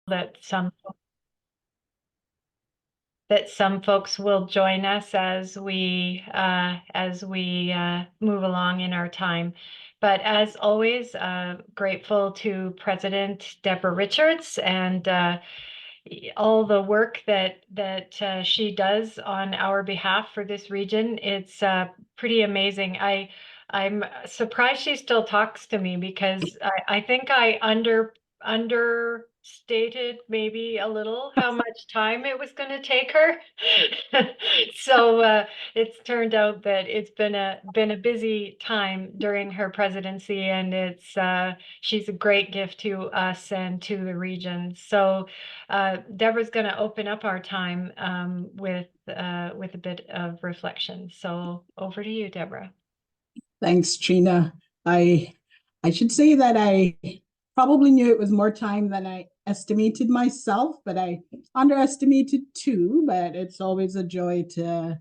that some folks will join us as we move along in our time. But as always, grateful to President Deborah Richards and all the work that she does on our behalf for this region. It's pretty amazing. I'm surprised she still talks to me because I think I understated maybe a little how much time it was going to take her. So it's turned out that it's been a busy time during her presidency, and she's a great gift to us and to the region. So Deborah's going to open up our time with a bit of reflection. So over to you, Deborah. Thanks, Trina. I should say that I probably knew it was more time than I estimated myself, but I underestimated too. But it's always a joy to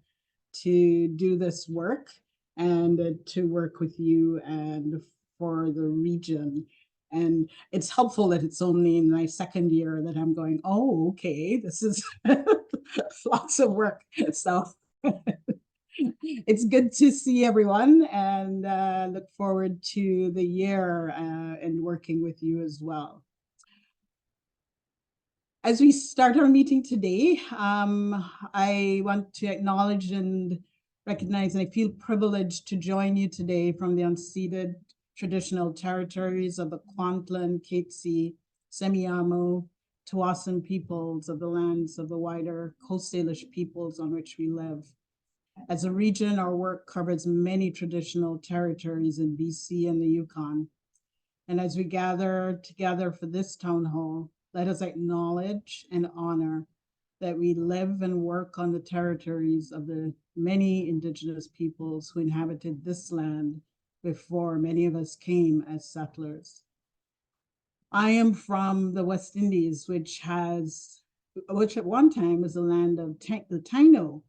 do this work and to work with you and for the region. And it's helpful that it's only in my second year that I'm going, oh, okay, this is lots of work. So it's good to see everyone, and look forward to the year and working with you as well. As we start our meeting today, I want to acknowledge and recognize, and I feel privileged to join you today from the unceded traditional territories of the Kwantlen, Katzie, Semiahmoo, Tsawwassen peoples of the lands of the wider Coast Salish peoples on which we live. As a region, our work covers many traditional territories in BC and the Yukon. And as we gather together for this town hall, let us acknowledge and honor that we live and work on the territories of the many Indigenous peoples who inhabited this land before many of us came as settlers. I am from the West Indies, which at one time was the land of the Taino,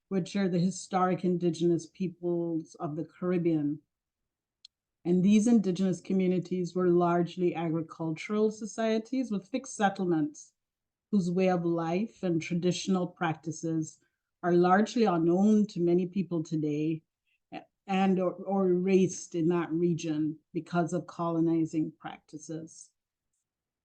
which are the historic Indigenous peoples of the Caribbean. And these Indigenous communities were largely agricultural societies with fixed settlements whose way of life and traditional practices are largely unknown to many people today and or erased in that region because of colonizing practices.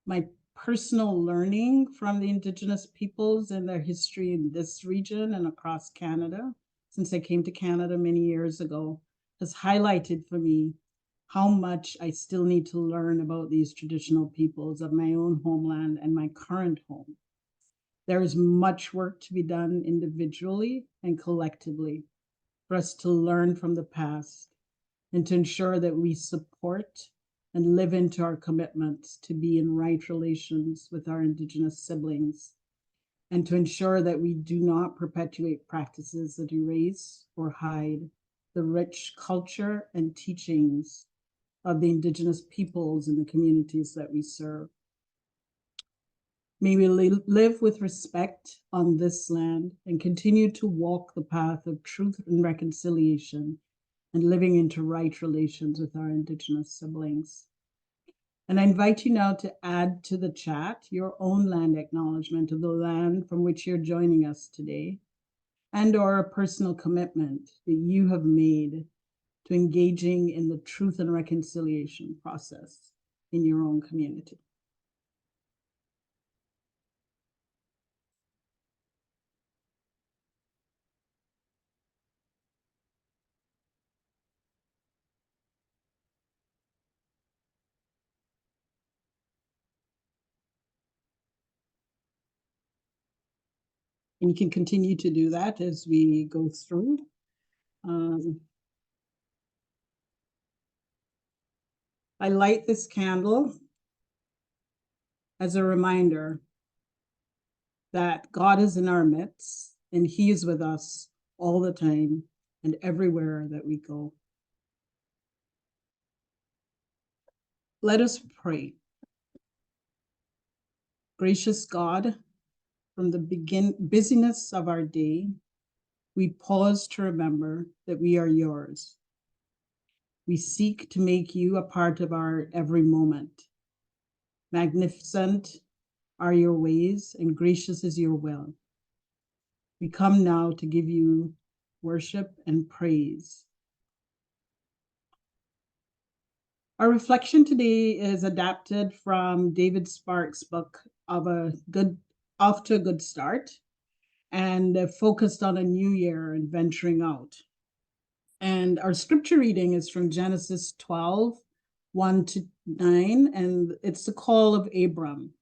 My personal learning from the Indigenous peoples and their history in this region and across Canada, since I came to Canada many years ago, has highlighted for me how much I still need to learn about these traditional peoples of my own homeland and my current home. There is much work to be done individually and collectively for us to learn from the past and to ensure that we support and live into our commitments to be in right relations with our Indigenous siblings, and to ensure that we do not perpetuate practices that erase or hide the rich culture and teachings of the Indigenous peoples and the communities that we serve. May we live with respect on this land and continue to walk the path of truth and reconciliation and living into right relations with our Indigenous siblings. And I invite you now to add to the chat your own land acknowledgement of the land from which you're joining us today, and or a personal commitment that you have made to engaging in the truth and reconciliation process in your own community. And you can continue to do that as we go through. I light this candle as a reminder that God is in our midst and He is with us all the time and everywhere that we go. Let us pray. Gracious God, from the busyness of our day, we pause to remember that we are yours. We seek to make you a part of our every moment. Magnificent, are your ways, and gracious is your will. We come now to give you worship and praise. Our reflection today is adapted from David Sparks' book Off to a Good Start, and focused on a new year and venturing out. And our scripture reading is from Genesis 12, 1-9, and it's the call of Abram.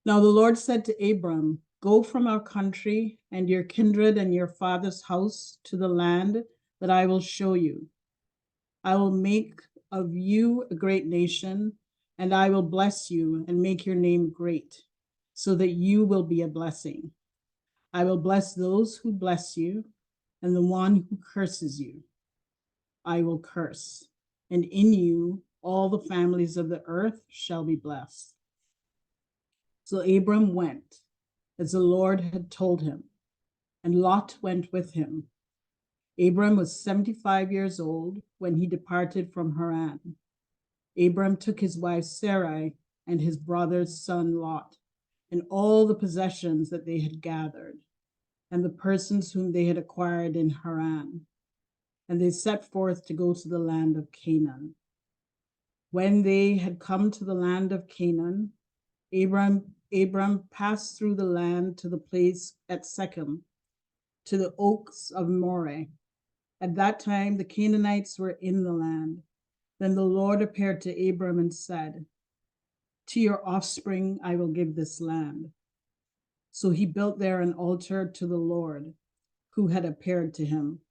Now the Lord said to Abram, "Go from our country and your kindred and your father's house to the land that I will show you. I will make of you a great nation, and I will bless you and make your name great, so that you will be a blessing. I will bless those who bless you, and the one who curses you I will curse, and in you all the families of the earth shall be blessed." So Abram went, as the Lord had told him, and Lot went with him. Abram was 75 years old when he departed from Haran. Abram took his wife Sarai and his brother's son Lot, and all the possessions that they had gathered, and the persons whom they had acquired in Haran, and they set forth to go to the land of Canaan. When they had come to the land of Canaan, Abram passed through the land to the place at Shechem, to the oaks of Moreh. At that time, the Canaanites were in the land. Then the Lord appeared to Abram and said, "To your offspring I will give this land." So he built there an altar to the Lord, who had appeared to him.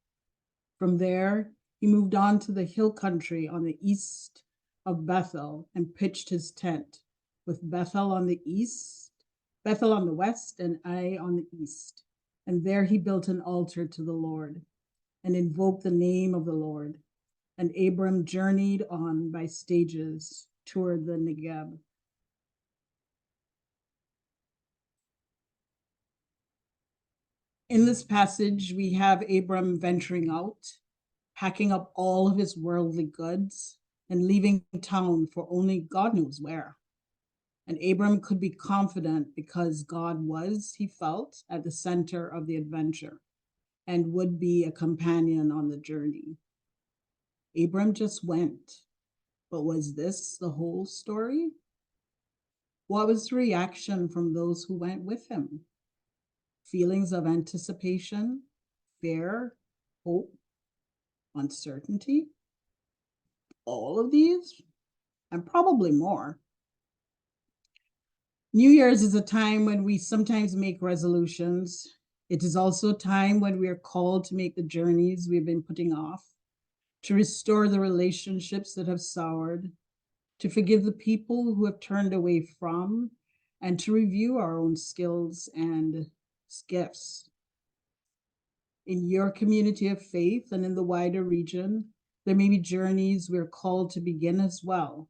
From there, he moved on to the hill country on the east of Bethel and pitched his tent, with Bethel on the west, and Ai on the east. And there he built an altar to the Lord and invoked the name of the Lord. And Abram journeyed on by stages toward the Negeb. In this passage, we have Abram venturing out, packing up all of his worldly goods, and leaving town for only God knows where. And Abram could be confident because God was, he felt, at the center of the adventure and would be a companion on the journey. Abram just went. But was this the whole story? What was the reaction from those who went with him? Feelings of anticipation, fear, hope, uncertainty? All of these, and probably more. New Year's is a time when we sometimes make resolutions. It is also a time when we are called to make the journeys we've been putting off, to restore the relationships that have soured, to forgive the people who have turned away from, and to review our own skills and gifts. In your community of faith and in the wider region, there may be journeys we're called to begin as well.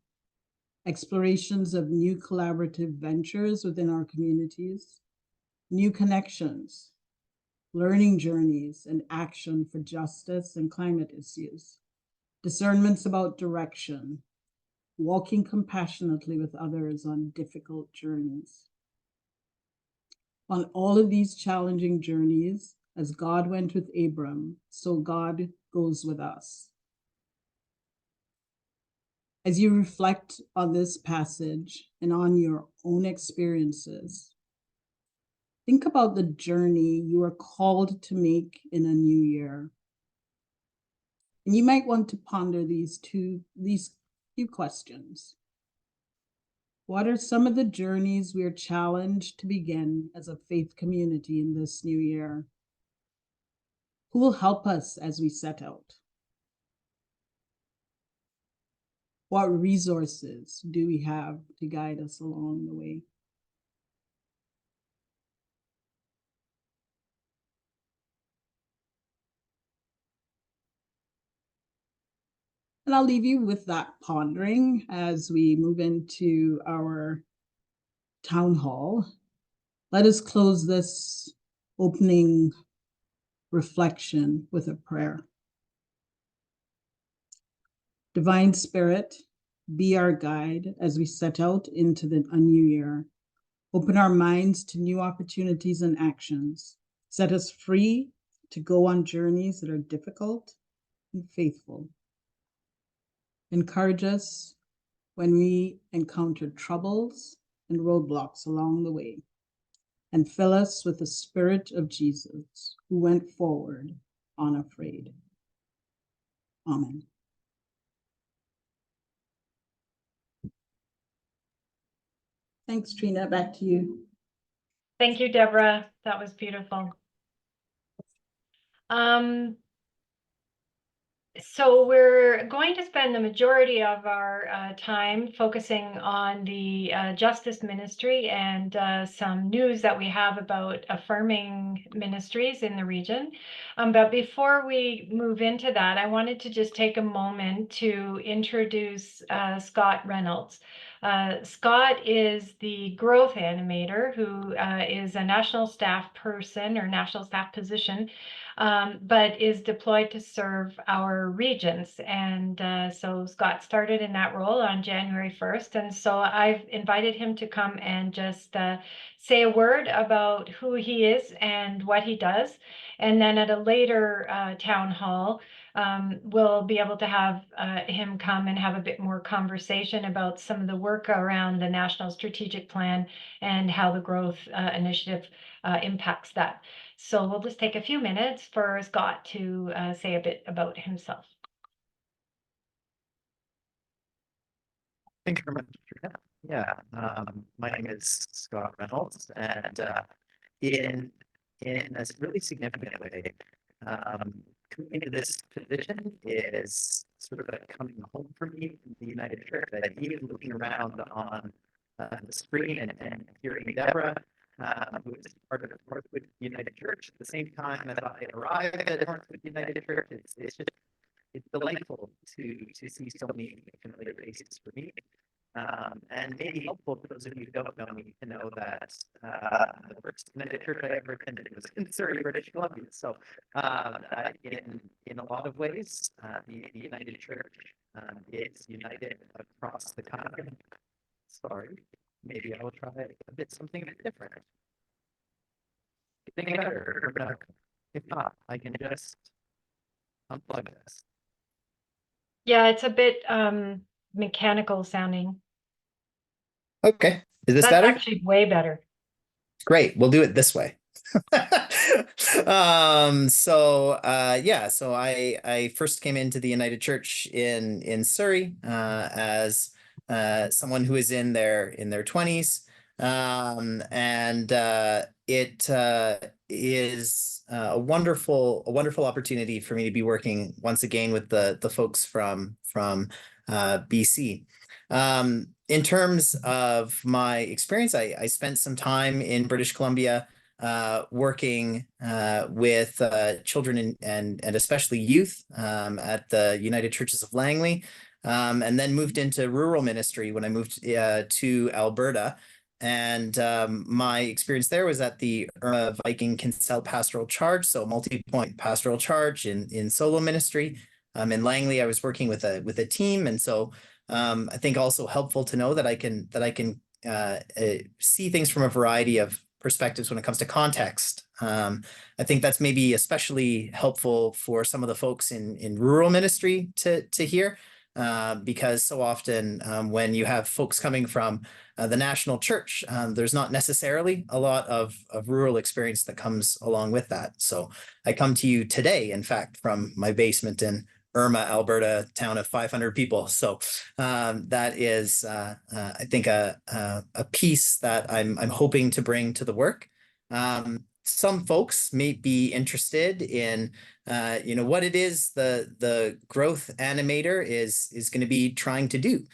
Explorations of new collaborative ventures within our communities, new connections, learning journeys, and action for justice and climate issues, discernments about direction, walking compassionately with others on difficult journeys. On all of these challenging journeys, as God went with Abram, so God goes with us. As you reflect on this passage and on your own experiences, think about the journey you are called to make in a new year. And you might want to ponder these few questions. What are some of the journeys we are challenged to begin as a faith community in this new year? Who will help us as we set out? What resources do we have to guide us along the way? And I'll leave you with that pondering as we move into our town hall. Let us close this opening reflection with a prayer. Divine Spirit, Be our guide as we set out into a new year. Open our minds to new opportunities and actions. Set us free to go on journeys that are difficult and faithful. Encourage us when we encounter troubles and roadblocks along the way. And fill us with the Spirit of Jesus, who went forward unafraid. Amen. Thanks, Trina. Back to you. Thank you, Deborah. That was beautiful. So we're going to spend the majority of our time focusing on the Justice Ministry and some news that we have about affirming ministries in the region. But before we move into that, I wanted to just take a moment to introduce Scott Reynolds. Scott is the growth animator who is a national staff person or national staff position, but is deployed to serve our regions. And so Scott started in that role on January 1st. And so I've invited him to come and just say a word about who he is and what he does. And then at a later town hall, we'll be able to have him come and have a bit more conversation about some of the work around the National Strategic Plan and how the growth initiative impacts that. So we'll just take a few minutes for Scott to say a bit about himself. Thank you very much, Trina. Yeah, my name is Scott Reynolds, and in a really significant way, coming into this position is sort of a coming home for me in the United Church. That even looking around on the screen and hearing Deborah, who is part of Northwood United Church, at the same time as I arrived at Northwood United Church, it's delightful to see so many familiar faces for me. And maybe helpful for those of you who don't know me to know that the first United Church I ever attended was in Surrey, British Columbia. So in a lot of ways, the United Church is united across the continent. Sorry, maybe I will try a bit something different. Think better, or better. If not, I can just unplug this. Yeah, it's a bit mechanical sounding. Okay, is this That's better? actually way better. Great, we'll do it this way. So I first came into the United Church in Surrey as someone who is in their 20s. It is a wonderful opportunity for me to be working once again with the folks from BC. In terms of my experience, I spent some time in British Columbia working with children and especially youth at the United Churches of Langley, and then moved into rural ministry when I moved to Alberta. And my experience there was at the Irma Viking Kinsale Pastoral Charge, so multi-point pastoral charge in solo ministry. In Langley, I was working with a team, and so I think also helpful to know that I can see things from a variety of perspectives when it comes to context. I think that's maybe especially helpful for some of the folks in rural ministry to hear. Because so often when you have folks coming from the national church, there's not necessarily a lot of rural experience that comes along with that. So I come to you today, in fact, from my basement in Irma, Alberta, town of 500 people. So that is, I think, a piece that I'm hoping to bring to the work. Some folks may be interested in what it is the growth animator is going to be trying to do.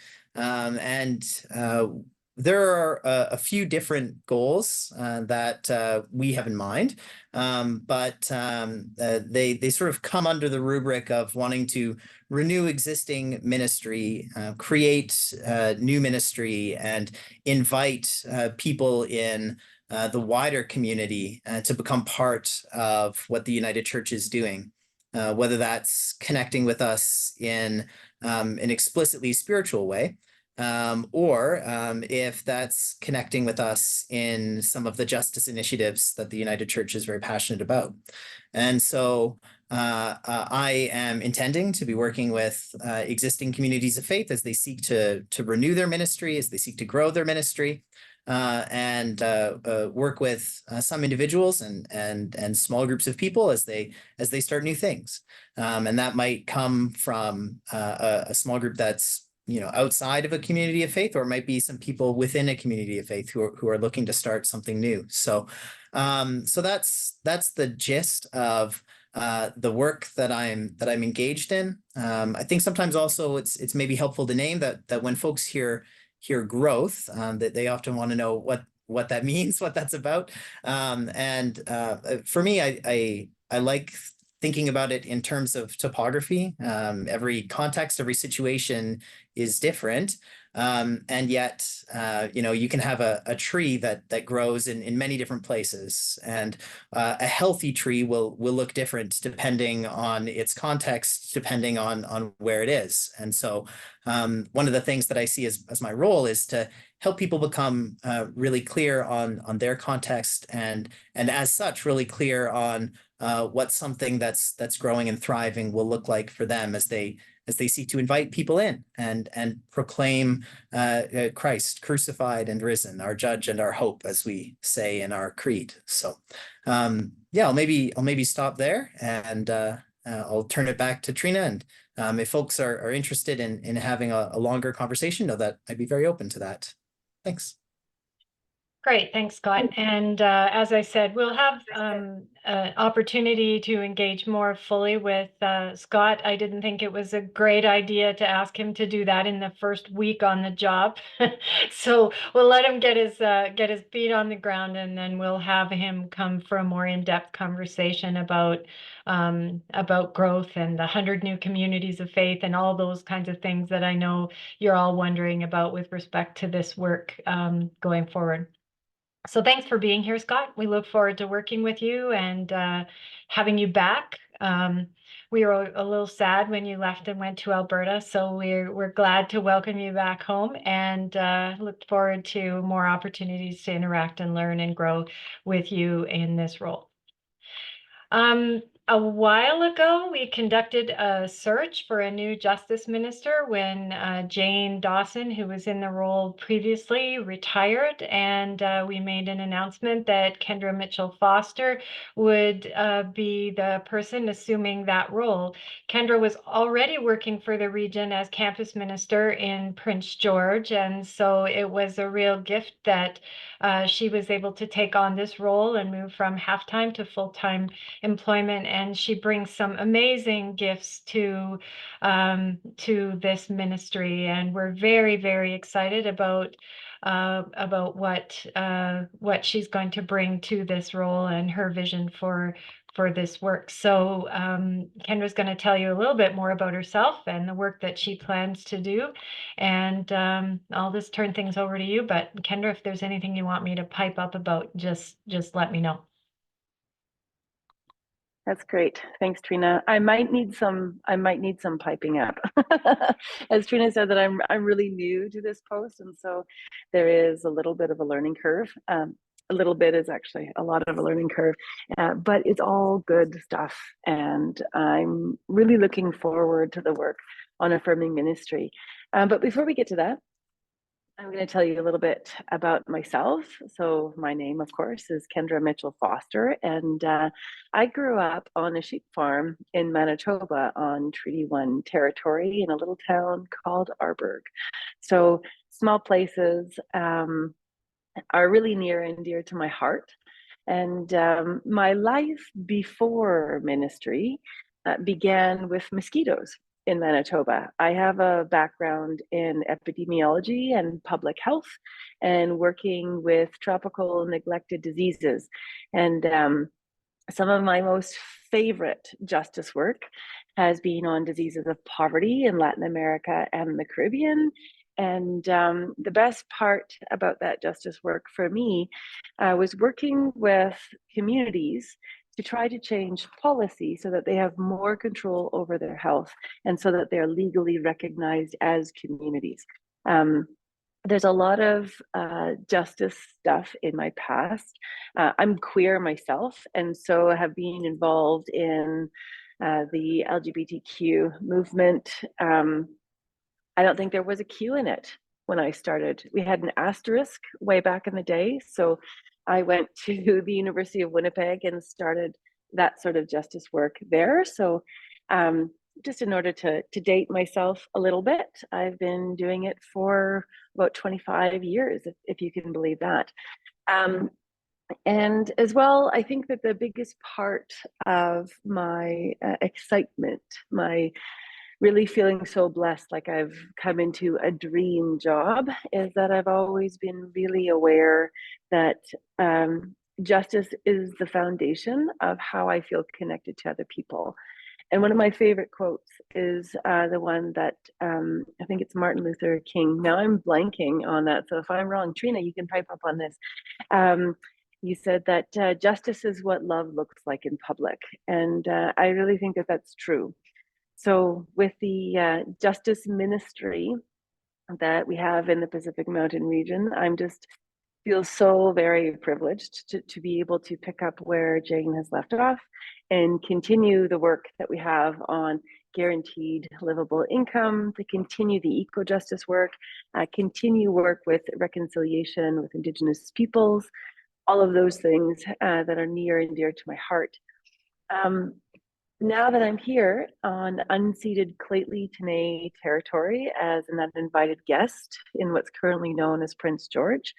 There are a few different goals that we have in mind, but they sort of come under the rubric of wanting to renew existing ministry, create new ministry, and invite people in the wider community to become part of what the United Church is doing, whether that's connecting with us in an explicitly spiritual way, or if that's connecting with us in some of the justice initiatives that the United Church is very passionate about. And so I am intending to be working with existing communities of faith as they seek to renew their ministry, as they seek to grow their ministry, and work with some individuals and small groups of people as they start new things. And that might come from a small group that's outside of a community of faith, or it might be some people within a community of faith who are looking to start something new. So that's the gist of the work that I'm engaged in. I think sometimes also it's maybe helpful to name that when folks hear growth, that they often want to know what that means, what that's about. For me, I like thinking about it in terms of topography. Every context, every situation is different. And yet, you can have a tree that grows in many different places, and a healthy tree will look different depending on its context, depending on where it is. And so one of the things that I see as my role is to help people become really clear on their context, and as such, really clear on what something that's growing and thriving will look like for them as they seek to invite people in and proclaim Christ crucified and risen, our judge and our hope, as we say in our creed. So yeah, I'll maybe stop there, and I'll turn it back to Trina. And if folks are interested in having a longer conversation, know that I'd be very open to that. Thanks. Great, thanks, Scott. And as I said, we'll have an opportunity to engage more fully with Scott. I didn't think it was a great idea to ask him to do that in the first week on the job. So we'll let him get his feet on the ground, and then we'll have him come for a more in-depth conversation about growth and the 100 new communities of faith and all those kinds of things that I know you're all wondering about with respect to this work going forward. So thanks for being here, Scott. We look forward to working with you and having you back. We were a little sad when you left and went to Alberta, so we're glad to welcome you back home, and look forward to more opportunities to interact and learn and grow with you in this role. A while ago, we conducted a search for a new justice minister when Jane Dawson, who was in the role previously, retired, and we made an announcement that Kendra Mitchell-Foster would be the person assuming that role. Kendra was already working for the region as campus minister in Prince George, and so it was a real gift that she was able to take on this role and move from half-time to full-time employment, and she brings some amazing gifts to this ministry, and we're very, very excited about what she's going to bring to this role and her vision for this work. So Kendra's going to tell you a little bit more about herself and the work that she plans to do, and I'll just turn things over to you. But Kendra, if there's anything you want me to pipe up about, just let me know. That's great. Thanks, Trina. I might need some piping up. As Trina said, that I'm really new to this post, and so there is a little bit of a learning curve. A little bit is actually a lot of a learning curve, but it's all good stuff, and I'm really looking forward to the work on affirming ministry. But before we get to that, I'm going to tell you a little bit about myself. So my name, of course, is Kendra Mitchell-Foster, and I grew up on a sheep farm in Manitoba on Treaty 1 territory in a little town called Arborg. So small places are really near and dear to my heart. And my life before ministry began with mosquitoes in Manitoba. I have a background in epidemiology and public health and working with tropical neglected diseases. And some of my most favorite justice work has been on diseases of poverty in Latin America and the Caribbean. And the best part about that justice work for me was working with communities to try to change policy so that they have more control over their health and so that they're legally recognized as communities. There's a lot of justice stuff in my past. I'm queer myself, and so have been involved in the LGBTQ movement. I don't think there was a Q in it when I started. We had an asterisk way back in the day. So I went to the University of Winnipeg and started that sort of justice work there. So just in order to date myself a little bit, I've been doing it for about 25 years, if you can believe that. And as well, I think that the biggest part of my excitement, my really feeling so blessed, like I've come into a dream job, is that I've always been really aware that justice is the foundation of how I feel connected to other people. And one of my favorite quotes is the one that I think it's Martin Luther King. Now I'm blanking on that, so if I'm wrong, Trina, you can pipe up on this. You said that justice is what love looks like in public, and I really think that that's true. So with the justice ministry that we have in the Pacific Mountain region, I'm just feel so very privileged to be able to pick up where Jane has left off and continue the work that we have on guaranteed livable income, to continue the eco-justice work, continue work with reconciliation with Indigenous peoples, all of those things that are near and dear to my heart. Now that I'm here on unceded Lheidli-T'enneh territory as an uninvited guest in what's currently known as Prince George,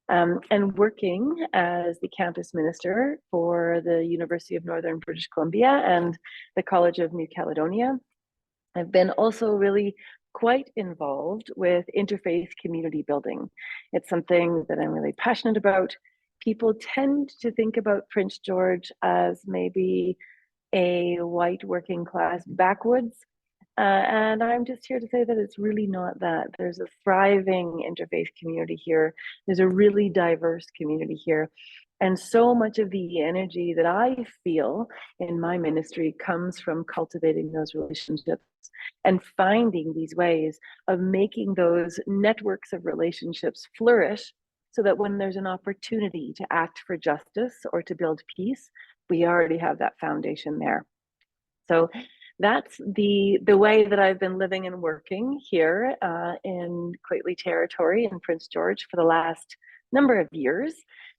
and working as the campus minister for the University of Northern British Columbia and the College of New Caledonia, I've been also really quite involved with interfaith community building. It's something that I'm really passionate about. People tend to think about Prince George as maybe a white working class backwoods. And I'm just here to say that it's really not that. There's a thriving interfaith community here. There's a really diverse community here. And so much of the energy that I feel in my ministry comes from cultivating those relationships and finding these ways of making those networks of relationships flourish so that when there's an opportunity to act for justice or to build peace, we already have that foundation there. So that's the way that I've been living and working here in Lheidli territory in Prince George for the last number of years.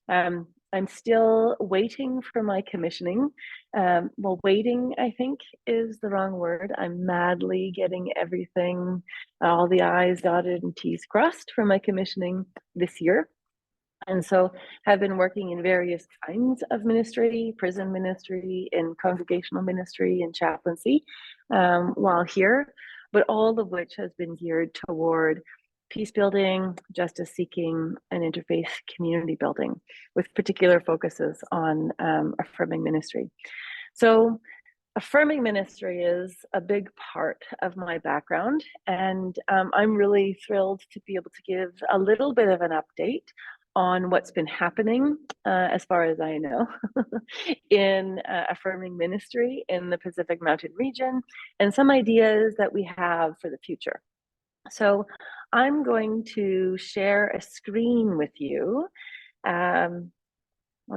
I'm still waiting for my commissioning. Well, waiting, I think, is the wrong word. I'm madly getting everything, all the I's dotted and T's crossed for my commissioning this year. And so have been working in various kinds of ministry, prison ministry, in congregational ministry and chaplaincy while here, but all of which has been geared toward peace building, justice seeking, and interfaith community building, with particular focuses on affirming ministry. So affirming ministry is a big part of my background, and I'm really thrilled to be able to give a little bit of an update on what's been happening, as far as I know, in affirming ministry in the Pacific Mountain region, and some ideas that we have for the future. So I'm going to share a screen with you. I'll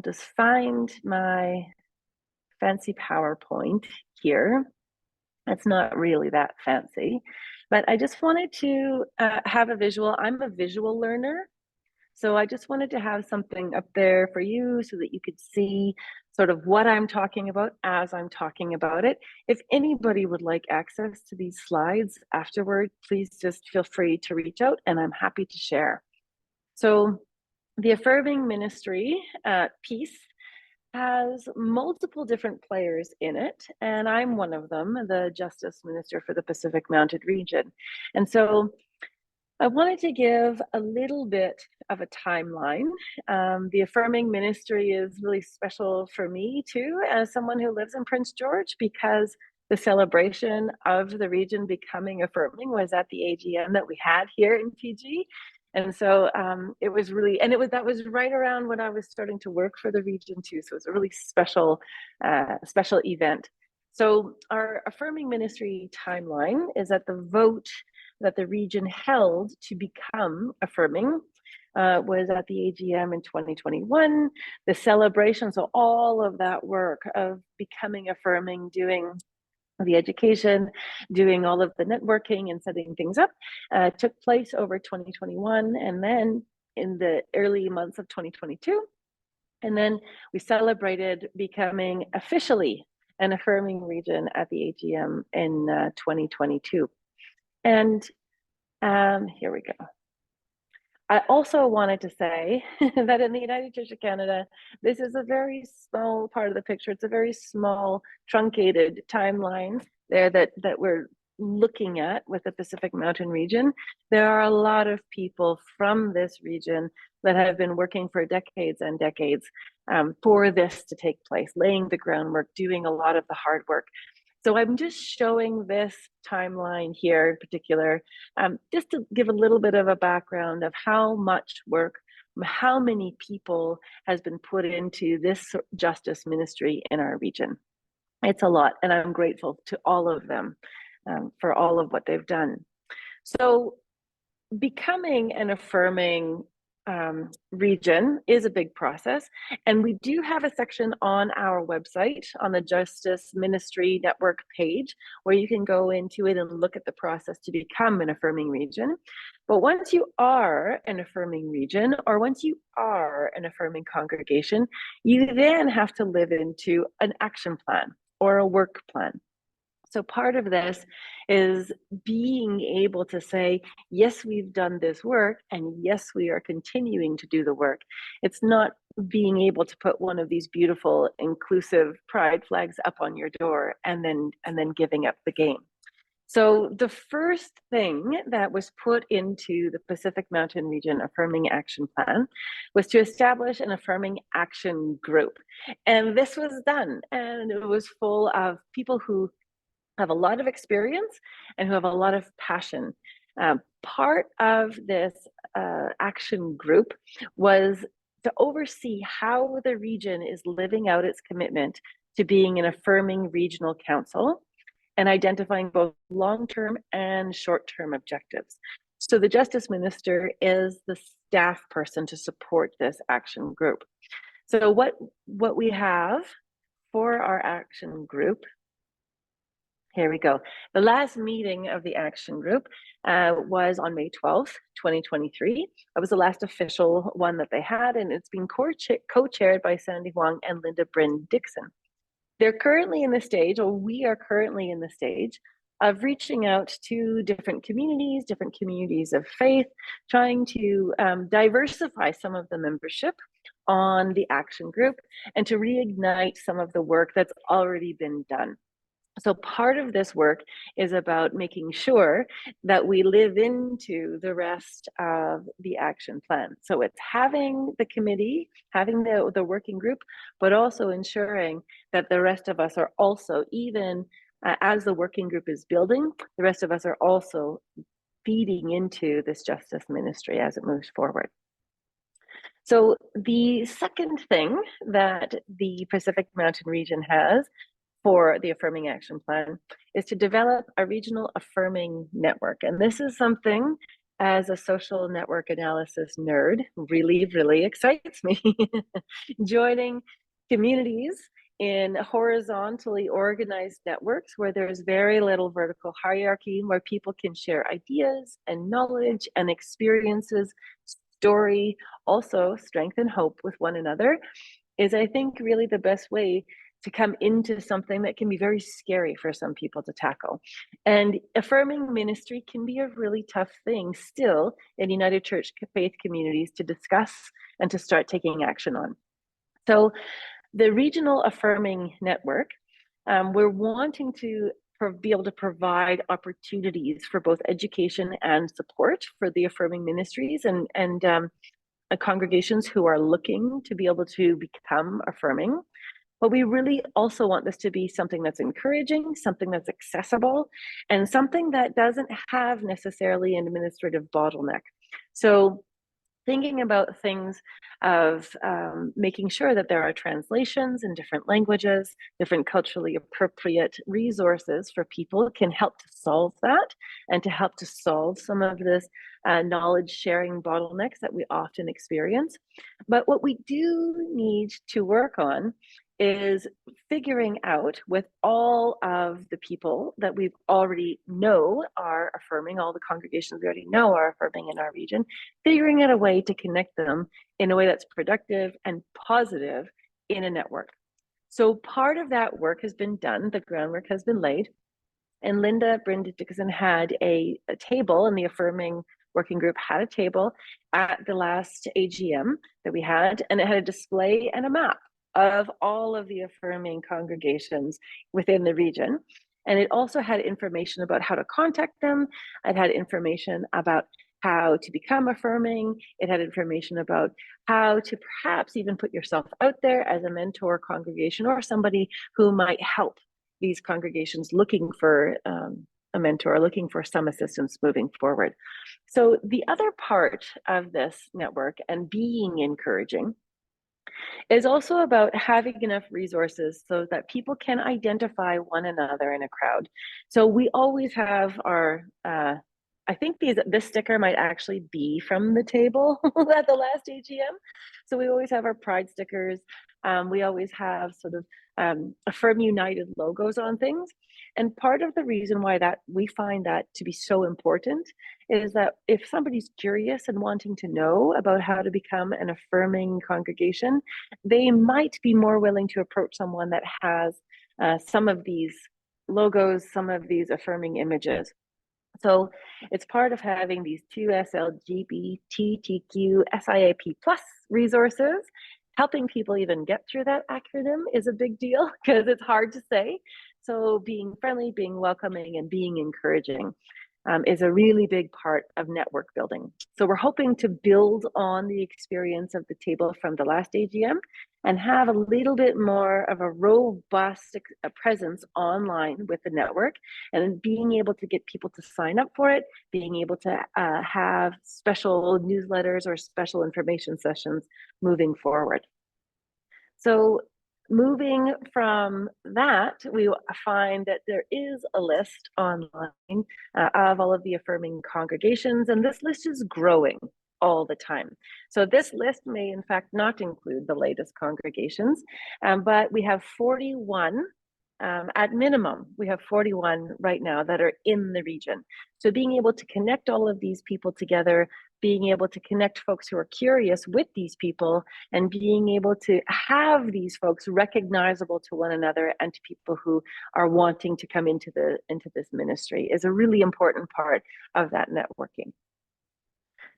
just find my fancy PowerPoint here. It's not really that fancy, but I just wanted to have a visual. I'm a visual learner. So I just wanted to have something up there for you so that you could see sort of what I'm talking about as I'm talking about it. If anybody would like access to these slides afterward, please just feel free to reach out and I'm happy to share. So the affirming ministry piece has multiple different players in it, and I'm one of them, the Justice Minister for the Pacific Mountain region. And so I wanted to give a little bit of a timeline. The affirming ministry is really special for me too, as someone who lives in Prince George, because the celebration of the region becoming affirming was at the AGM that we had here in PG. And so it was really, and that was right around when I was starting to work for the region too. So it was a really special event. So our affirming ministry timeline is that the vote that the region held to become affirming was at the AGM in 2021. The celebration, so all of that work of becoming affirming, doing the education, doing all of the networking and setting things up, took place over 2021, and then in the early months of 2022. And then we celebrated becoming officially an affirming region at the AGM in 2022. And here we go. I also wanted to say that in the United Church of Canada, this is a very small part of the picture. It's a very small, truncated timeline there that we're looking at with the Pacific Mountain region. There are a lot of people from this region that have been working for decades and decades for this to take place, laying the groundwork, doing a lot of the hard work. So I'm just showing this timeline here in particular, just to give a little bit of a background of how much work, how many people has been put into this justice ministry in our region. It's a lot, and I'm grateful to all of them for all of what they've done. So becoming an affirming region is a big process, and we do have a section on our website on the Justice Ministry Network page where you can go into it and look at the process to become an affirming region. But once you are an affirming region, or once you are an affirming congregation, you then have to live into an action plan or a work plan. So part of this is being able to say, yes, we've done this work, and yes, we are continuing to do the work. It's not being able to put one of these beautiful, inclusive pride flags up on your door and then giving up the game. So the first thing that was put into the Pacific Mountain Region Affirming Action Plan was to establish an affirming action group. And this was done, and it was full of people who have a lot of experience and who have a lot of passion. Part of this action group was to oversee how the region is living out its commitment to being an affirming regional council and identifying both long-term and short-term objectives. So the Justice Minister is the staff person to support this action group. So what we have for our action group, here we go. The last meeting of the action group was on May 12th, 2023. That was the last official one that they had, and it's been co-chaired by Sandy Huang and Linda Bryn Dixon. They're currently in the stage, or we are currently in the stage, of reaching out to different communities of faith, trying to diversify some of the membership on the action group and to reignite some of the work that's already been done. So part of this work is about making sure that we live into the rest of the action plan. So it's having the committee, having the working group, but also ensuring that the rest of us are also, even as the working group is building, the rest of us are also feeding into this justice ministry as it moves forward. So the second thing that the Pacific Mountain region has for the Affirming Action Plan is to develop a regional affirming network. And this is something, as a social network analysis nerd, really excites me. Joining communities in horizontally organized networks where there's very little vertical hierarchy, where people can share ideas and knowledge and experiences, story, also strength and hope with one another, is, I think, really the best way to come into something that can be very scary for some people to tackle. And affirming ministry can be a really tough thing still in United Church faith communities to discuss and to start taking action on. So the regional affirming network, we're wanting to be able to provide opportunities for both education and support for the affirming ministries and congregations who are looking to be able to become affirming. But we really also want this to be something that's encouraging, something that's accessible, and something that doesn't have necessarily an administrative bottleneck. So thinking about things of making sure that there are translations in different languages, different culturally appropriate resources for people can help to solve that and to help to solve some of this knowledge sharing bottlenecks that we often experience. But what we do need to work on is figuring out with all of the people that we already know are affirming, all the congregations we already know are affirming in our region, figuring out a way to connect them in a way that's productive and positive in a network. So part of that work has been done, the groundwork has been laid, and Linda Brenda Dickinson had a table, and the affirming working group had a table at the last AGM that we had, and it had a display and a map of all of the affirming congregations within the region. And it also had information about how to contact them. It had information about how to become affirming. It had information about how to perhaps even put yourself out there as a mentor congregation or somebody who might help these congregations looking for a mentor, looking for some assistance moving forward. So the other part of this network and being encouraging is also about having enough resources so that people can identify one another in a crowd. So we always have our, I think this sticker might actually be from the table at the last AGM. So we always have our pride stickers. We always have sort of Affirm United logos on things. And part of the reason why that we find that to be so important is that if somebody's curious and wanting to know about how to become an affirming congregation, they might be more willing to approach someone that has some of these logos, some of these affirming images. So it's part of having these two SLGBTQ SIAP plus resources. Helping people even get through that acronym is a big deal because it's hard to say. So being friendly, being welcoming, and being encouraging is a really big part of network building. So we're hoping to build on the experience of the table from the last AGM and have a little bit more of a robust presence online with the network, and being able to get people to sign up for it, being able to have special newsletters or special information sessions moving forward. So moving from that, we find that there is a list online of all of the affirming congregations, and this list is growing all the time. So this list may in fact not include the latest congregations, but we have 41 at minimum. We have 41 right now that are in the region. So being able to connect all of these people together, being able to connect folks who are curious with these people, and being able to have these folks recognizable to one another and to people who are wanting to come into this ministry is a really important part of that networking.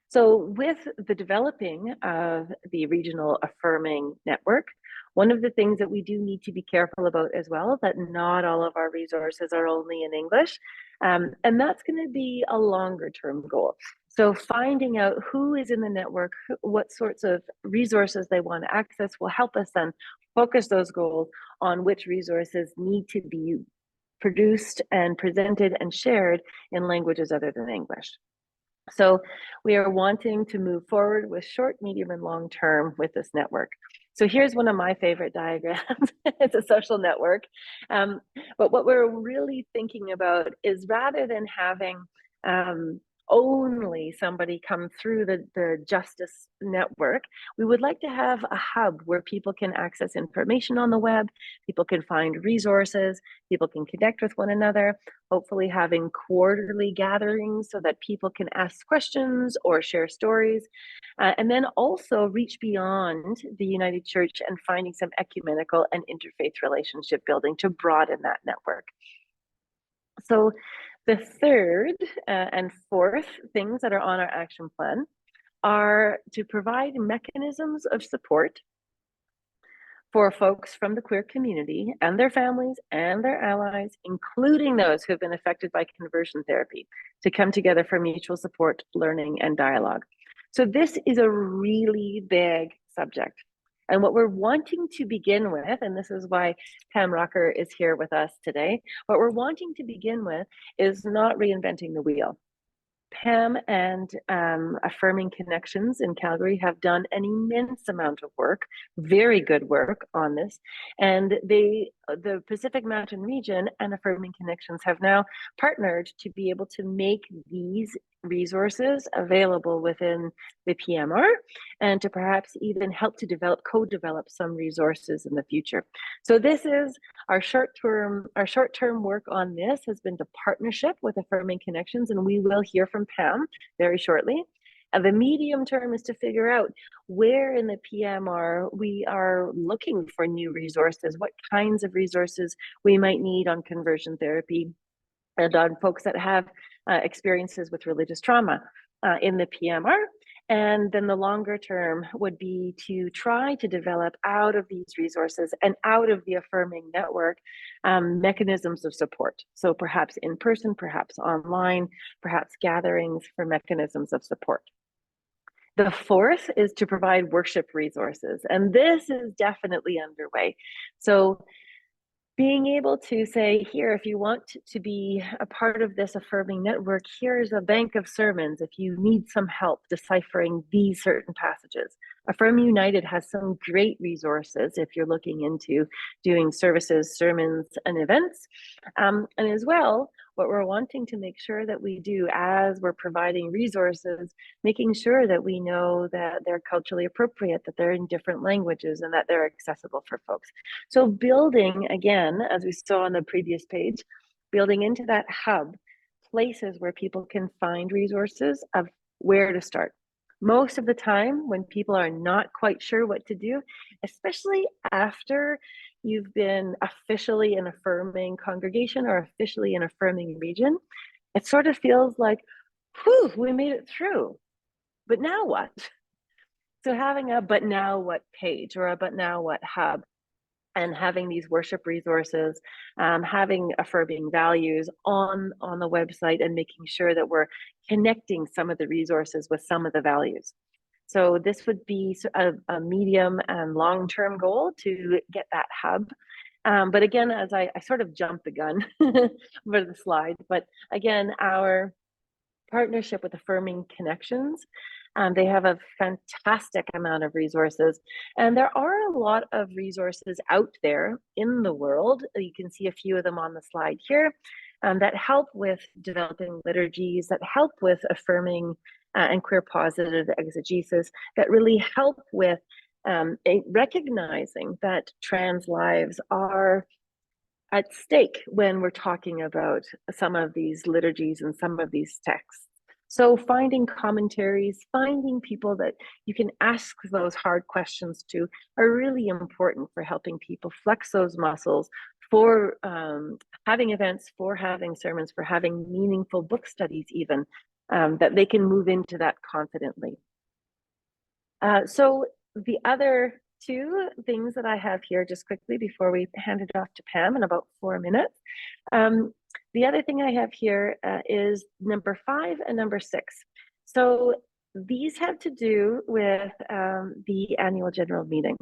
So with the developing of the regional affirming network, one of the things that we do need to be careful about as well, that not all of our resources are only in English, and that's going to be a longer term goal. So finding out who is in the network, what sorts of resources they want to access will help us then focus those goals on which resources need to be produced and presented and shared in languages other than English. So we are wanting to move forward with short, medium, and long term with this network. So here's one of my favorite diagrams. It's a social network. But what we're really thinking about is, rather than having only somebody come through the justice network, we would like to have a hub where people can access information on the web, people can find resources, people can connect with one another, hopefully having quarterly gatherings so that people can ask questions or share stories, and then also reach beyond the United Church and finding some ecumenical and interfaith relationship building to broaden that network. So the third and fourth things that are on our action plan are to provide mechanisms of support for folks from the queer community and their families and their allies, including those who have been affected by conversion therapy, to come together for mutual support, learning, and dialogue. So this is a really big subject. And what we're wanting to begin with, and this is why Pam Rocker is here with us today, what we're wanting to begin with is not reinventing the wheel. Pam and Affirming Connections in Calgary have done an immense amount of work, very good work on this. And the Pacific Mountain region and Affirming Connections have now partnered to be able to make these resources available within the PMR, and to perhaps even help to co-develop some resources in the future. So this is our short-term work on this has been the partnership with Affirming Connections, and we will hear from Pam very shortly. And the medium term is to figure out where in the PMR we are looking for new resources, what kinds of resources we might need on conversion therapy, and on folks that have experiences with religious trauma in the PMR. And then the longer term would be to try to develop out of these resources and out of the Affirming network mechanisms of support. So perhaps in person, perhaps online, perhaps gatherings for mechanisms of support. The fourth is to provide worship resources, and this is definitely underway. So being able to say, here, if you want to be a part of this Affirming network, here's a bank of sermons if you need some help deciphering these certain passages. Affirm United has some great resources if you're looking into doing services, sermons, and events. And as well, what we're wanting to make sure that we do as we're providing resources, making sure that we know that they're culturally appropriate, that they're in different languages, and that they're accessible for folks. So building, again, as we saw on the previous page, building into that hub, places where people can find resources of where to start. Most of the time when people are not quite sure what to do, especially after you've been officially an Affirming congregation or officially an Affirming region, it sort of feels like, whew, we made it through, but now what? So having a but now what page or a but now what hub, and having these worship resources, having Affirming values on the website, and making sure that we're connecting some of the resources with some of the values. So this would be a medium and long-term goal to get that hub. But again, as I sort of jumped the gun for the slide, but again, our partnership with Affirming Connections, they have a fantastic amount of resources, and there are a lot of resources out there in the world. You can see a few of them on the slide here that help with developing liturgies, that help with Affirming and queer positive exegesis, that really help with recognizing that trans lives are at stake when we're talking about some of these liturgies and some of these texts. So finding commentaries, finding people that you can ask those hard questions to are really important for helping people flex those muscles for having events, for having sermons, for having meaningful book studies even, that they can move into that confidently. So the other two things that I have here just quickly before we hand it off to Pam in about 4 minutes. The other thing I have here is number 5 and number 6. So these have to do with the annual general meeting,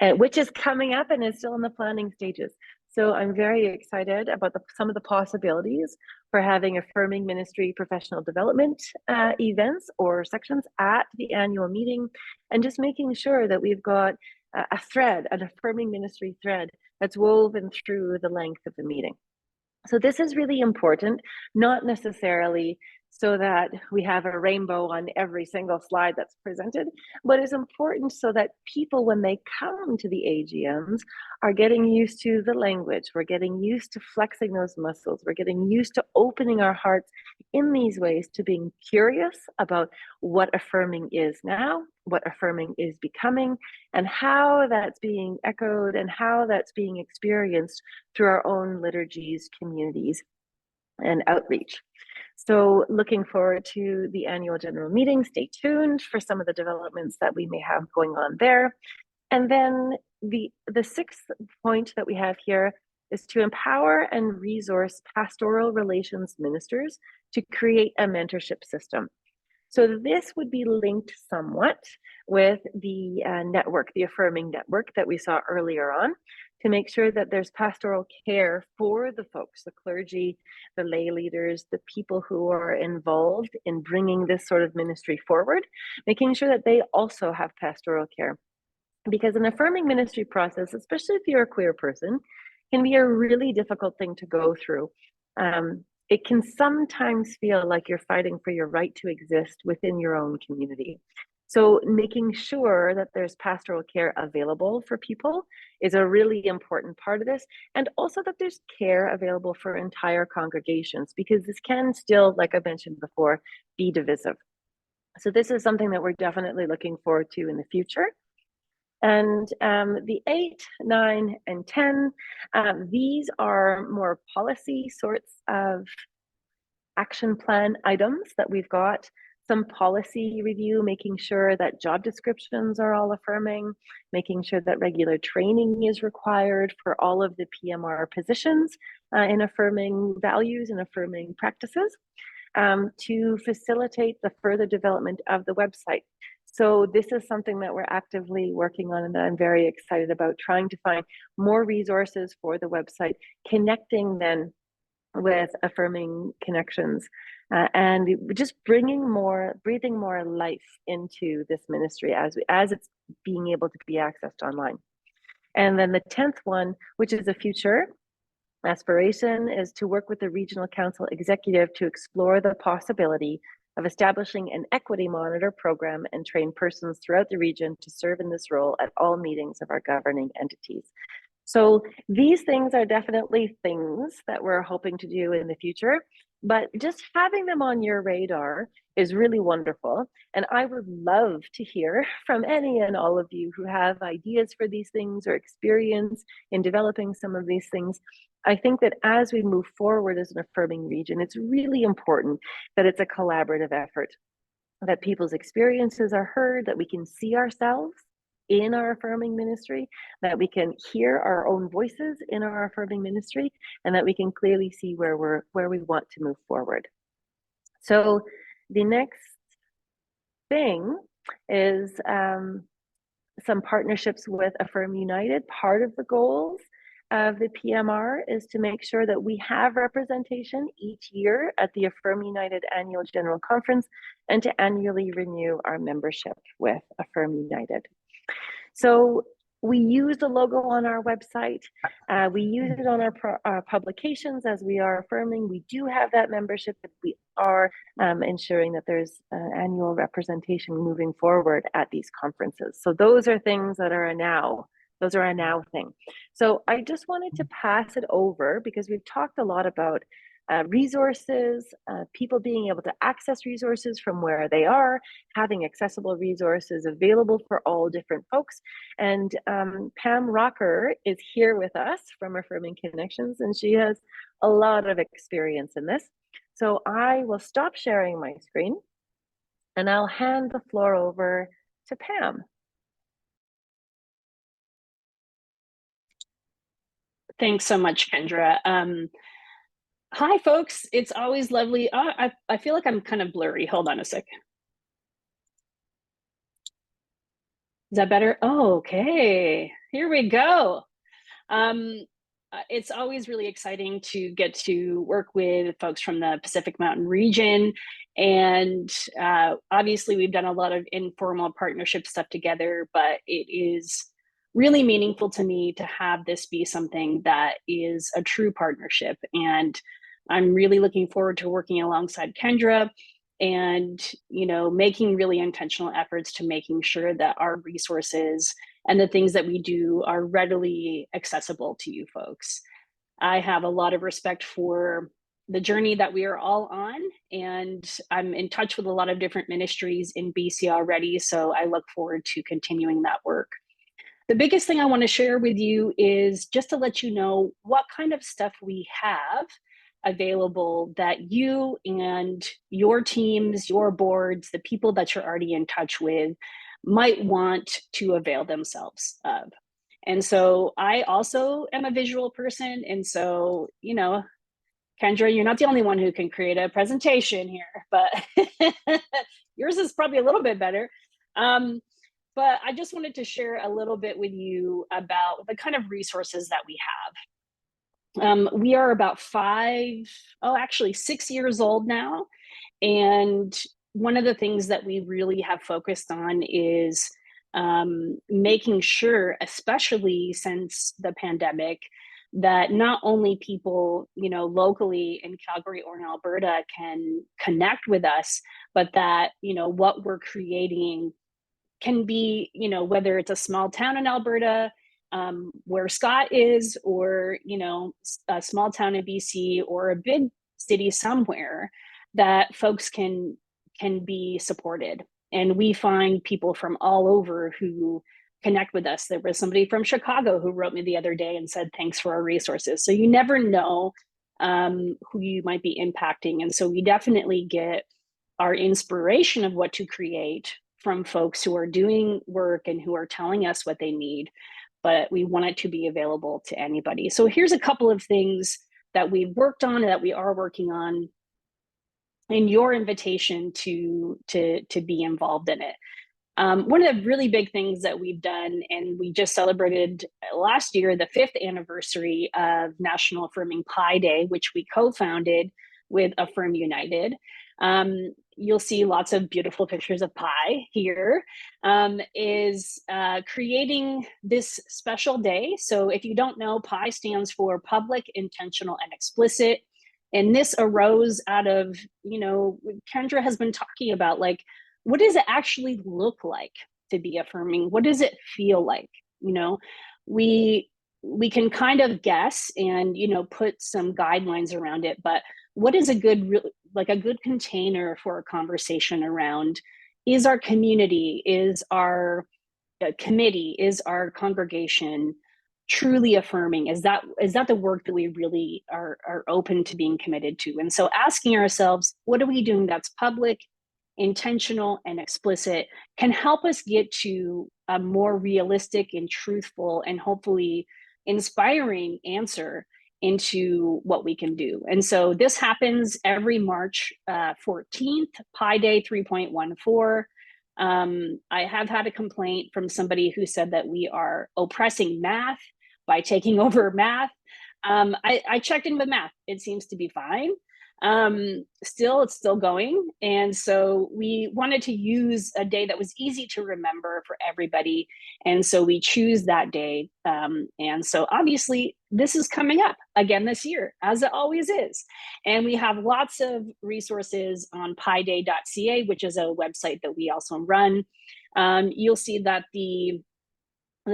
which is coming up and is still in the planning stages. So I'm very excited about some of the possibilities for having Affirming ministry professional development events or sections at the annual meeting, and just making sure that we've got a thread, an Affirming ministry thread that's woven through the length of the meeting. So this is really important, not necessarily so that we have a rainbow on every single slide that's presented, but it's important so that people, when they come to the AGMs, are getting used to the language, we're getting used to flexing those muscles, we're getting used to opening our hearts in these ways to being curious about what Affirming is now, what Affirming is becoming, and how that's being echoed and how that's being experienced through our own liturgies, communities, and outreach. So looking forward to the annual general meeting. Stay tuned for some of the developments that we may have going on there. And then the 6th point that we have here is to empower and resource pastoral relations ministers to create a mentorship system. So this would be linked somewhat with the network, the affirming network that we saw earlier on, to make sure that there's pastoral care for the folks, the clergy, the lay leaders, the people who are involved in bringing this sort of ministry forward, making sure that they also have pastoral care. Because an affirming ministry process, especially if you're a queer person, can be a really difficult thing to go through. It can sometimes feel like you're fighting for your right to exist within your own community. So making sure that there's pastoral care available for people is a really important part of this, and also that there's care available for entire congregations, because this can still, like I mentioned before, be divisive. So this is something that we're definitely looking forward to in the future. And the 8, 9, and 10, these are more policy sorts of action plan items that we've got. Some policy review, making sure that job descriptions are all affirming, making sure that regular training is required for all of the PMR positions in affirming values and affirming practices, to facilitate the further development of the website. So this is something that we're actively working on, and that I'm very excited about, trying to find more resources for the website, connecting then with affirming connections, and just breathing more life into this ministry as it's being able to be accessed online. And then the 10th one, which is a future aspiration, is to work with the regional council executive to explore the possibility of establishing an equity monitor program and train persons throughout the region to serve in this role at all meetings of our governing entities. So these things are definitely things that we're hoping to do in the future, but just having them on your radar is really wonderful. And I would love to hear from any and all of you who have ideas for these things or experience in developing some of these things. I think that as we move forward as an affirming region, it's really important that it's a collaborative effort, that people's experiences are heard, that we can see ourselves in our affirming ministry, that we can hear our own voices in our affirming ministry, and that we can clearly see where we want to move forward. So the next thing is some partnerships with Affirm United. Part of the goals of the PMR is to make sure that we have representation each year at the Affirm United Annual General Conference, and to annually renew our membership with Affirm United. So we use the logo on our website. We use it on our publications as we are affirming. We do have that membership, but we are ensuring that there's annual representation moving forward at these conferences. So those are things that are a now. Those are a now thing. So I just wanted to pass it over, because we've talked a lot about resources, people being able to access resources from where they are, having accessible resources available for all different folks. And Pam Rocker is here with us from Affirming Connections, and she has a lot of experience in this. So I will stop sharing my screen, and I'll hand the floor over to Pam. Thanks so much, Kendra. Hi, folks. It's always lovely. I feel like I'm kind of blurry. Hold on a sec. Is that better? Oh, okay. Here we go. It's always really exciting to get to work with folks from the Pacific Mountain region. And obviously, we've done a lot of informal partnership stuff together, but it is really meaningful to me to have this be something that is a true partnership. And I'm really looking forward to working alongside Kendra and, making really intentional efforts to making sure that our resources and the things that we do are readily accessible to you folks. I have a lot of respect for the journey that we are all on, and I'm in touch with a lot of different ministries in BC already, so I look forward to continuing that work. The biggest thing I want to share with you is just to let you know what kind of stuff we have available that you and your teams, your boards, the people that you're already in touch with might want to avail themselves of. And so I also am a visual person. And so, Kendra, you're not the only one who can create a presentation here, but yours is probably a little bit better. But I just wanted to share a little bit with you about the kind of resources that we have. We are about 6 years old now. And one of the things that we really have focused on is making sure, especially since the pandemic, that not only people, locally in Calgary or in Alberta can connect with us, but that, what we're creating can be, whether it's a small town in Alberta, where Scott is, or, a small town in BC, or a big city somewhere, that folks can be supported. And we find people from all over who connect with us. There was somebody from Chicago who wrote me the other day and said, thanks for our resources. So you never know who you might be impacting. And so we definitely get our inspiration of what to create from folks who are doing work and who are telling us what they need, but we want it to be available to anybody. So here's a couple of things that we've worked on and that we are working on, and your invitation to be involved in it. One of the really big things that we've done, and we just celebrated last year, the 5th anniversary of National Affirming Pi Day, which we co-founded with Affirm United. You'll see lots of beautiful pictures of pi here, is creating this special day. So if you don't know, pi stands for public, intentional, and explicit. And this arose out of, Kendra has been talking about, like, what does it actually look like to be affirming? What does it feel like? We can kind of guess and, put some guidelines around it, but what is a good container for a conversation around? Is our community, is our committee, is our congregation truly affirming? Is that the work that we really are open to being committed to? And so asking ourselves, what are we doing that's public, intentional, and explicit, can help us get to a more realistic and truthful and hopefully inspiring answer into what we can do. And so this happens every March 14th, Pi Day 3.14. I have had a complaint from somebody who said that we are oppressing math by taking over math. I checked in with math. It seems to be fine. It's still going. And so we wanted to use a day that was easy to remember for everybody. And so we choose that day. And so obviously this is coming up again this year, as it always is. And we have lots of resources on piday.ca, which is a website that we also run. You'll see that the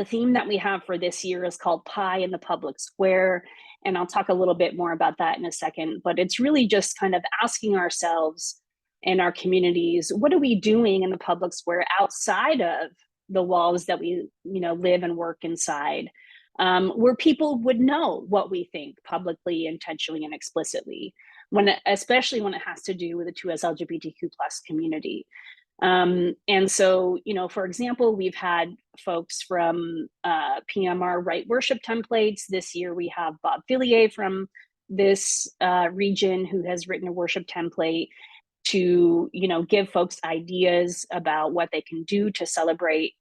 theme that we have for this year is called Pi in the Public Square. And I'll talk a little bit more about that in a second, but it's really just kind of asking ourselves and our communities, what are we doing in the public square outside of the walls that we, live and work inside, where people would know what we think publicly, intentionally, and explicitly, especially when it has to do with the 2S LGBTQ+ community. And so, for example, we've had folks from PMR write worship templates. This year we have Bob Fillier from this region who has written a worship template to, give folks ideas about what they can do to celebrate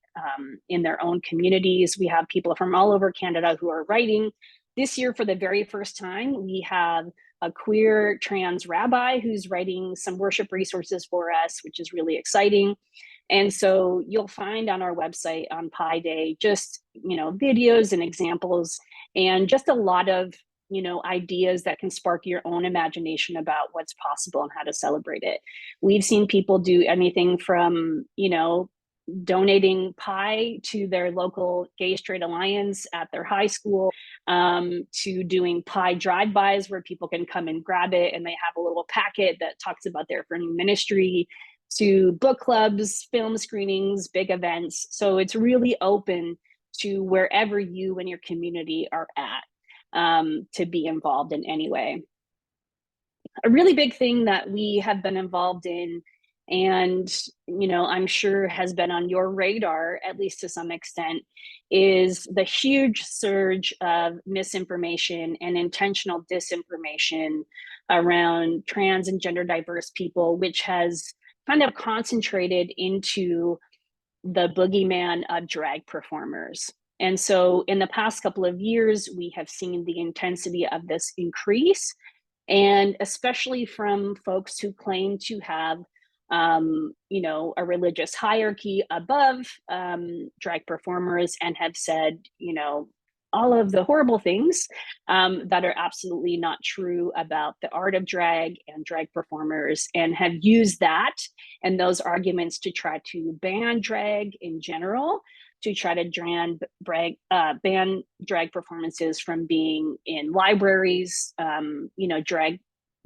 in their own communities. We have people from all over Canada who are writing. This year, for the very first time, we have a queer trans rabbi who's writing some worship resources for us, which is really exciting. And so you'll find on our website on Pi Day, just, videos and examples and just a lot of, ideas that can spark your own imagination about what's possible and how to celebrate it. We've seen people do anything from, donating pie to their local Gay Straight Alliance at their high school, to doing pie drive-bys where people can come and grab it and they have a little packet that talks about their affirming ministry, to book clubs, film screenings, big events. So it's really open to wherever you and your community are at, to be involved in any way. A really big thing that we have been involved in, and I'm sure has been on your radar, at least to some extent, is the huge surge of misinformation and intentional disinformation around trans and gender diverse people, which has kind of concentrated into the boogeyman of drag performers. And so in the past couple of years, we have seen the intensity of this increase, and especially from folks who claim to have a religious hierarchy above drag performers, and have said, all of the horrible things that are absolutely not true about the art of drag and drag performers, and have used that and those arguments to try to ban drag in general, to try to ban drag performances from being in libraries, drag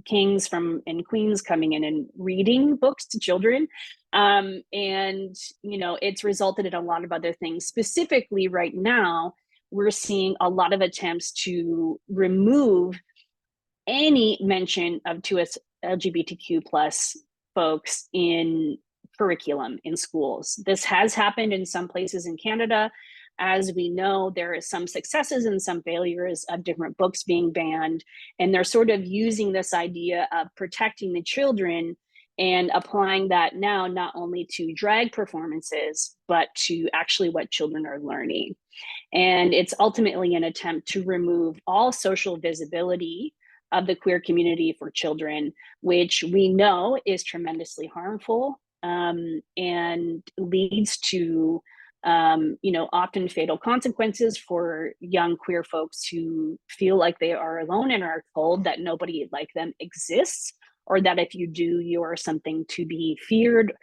kings and queens coming in and reading books to children. It's resulted in a lot of other things. Specifically right now, we're seeing a lot of attempts to remove any mention of LGBTQ plus folks in curriculum in schools. This has happened in some places in Canada. As we know, there are some successes and some failures of different books being banned, and they're sort of using this idea of protecting the children and applying that now not only to drag performances, but to actually what children are learning. And it's ultimately an attempt to remove all social visibility of the queer community for children, which we know is tremendously harmful and leads to often fatal consequences for young queer folks who feel like they are alone and are told that nobody like them exists, or that if you do, you are something to be feared.